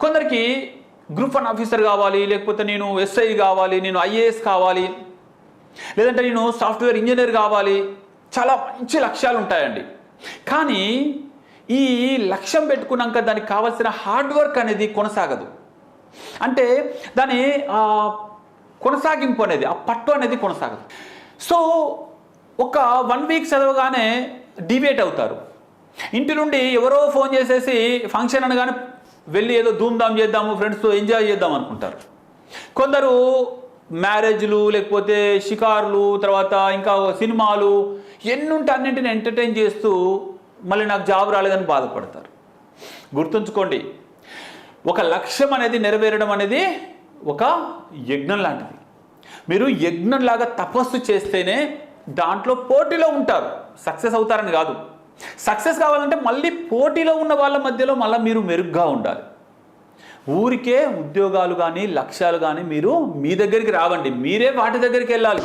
కొందరికి group 1 officer కావాలి, లేకపోతే నేను ఎస్ఐ కావాలి, నేను ఐఏఎస్ కావాలి, లేదంటే నేను సాఫ్ట్వేర్ ఇంజనీర్ కావాలి. చాలా మంచి లక్ష్యాలు ఉంటాయండి. కానీ ఈ లక్ష్యం పెట్టుకున్నాక దానికి కావాల్సిన హార్డ్ వర్క్ అనేది కొనసాగదు. అంటే దాని కొనసాగింపు అనేది, ఆ పట్టు అనేది కొనసాగదు. సో ఒక 1 వీక్ చదవగానే డివేట్ అవుతారు. ఇంటి నుండి ఎవరో ఫోన్ చేసేసి ఫంక్షన్ అనగానే వెళ్ళి ఏదో ధూమ్ధామ్ చేద్దాము, ఫ్రెండ్స్తో ఎంజాయ్ చేద్దాం అనుకుంటారు. కొందరు మ్యారేజ్లు, లేకపోతే షికార్లు, తర్వాత ఇంకా సినిమాలు ఎన్నుంటే అన్నింటిని ఎంటర్టైన్ చేస్తూ మళ్ళీ నాకు జాబ్ రాలేదని బాధపడతారు. గుర్తుంచుకోండి, ఒక లక్ష్యం అనేది నెరవేరడం అనేది ఒక యజ్ఞం లాంటిది. మీరు యజ్ఞంలాగా తపస్సు చేస్తేనే దాంట్లో పోటీలో ఉంటారు. సక్సెస్ అవుతారని కాదు. సక్సెస్ కావాలంటే మళ్ళీ పోటీలో ఉన్న వాళ్ళ మధ్యలో మళ్ళీ మీరు మెరుగ్గా ఉండాలి. ఊరికే ఉద్యోగాలు కానీ లక్ష్యాలు కానీ మీరు మీ దగ్గరికి రావండి, మీరే వాటి దగ్గరికి వెళ్ళాలి.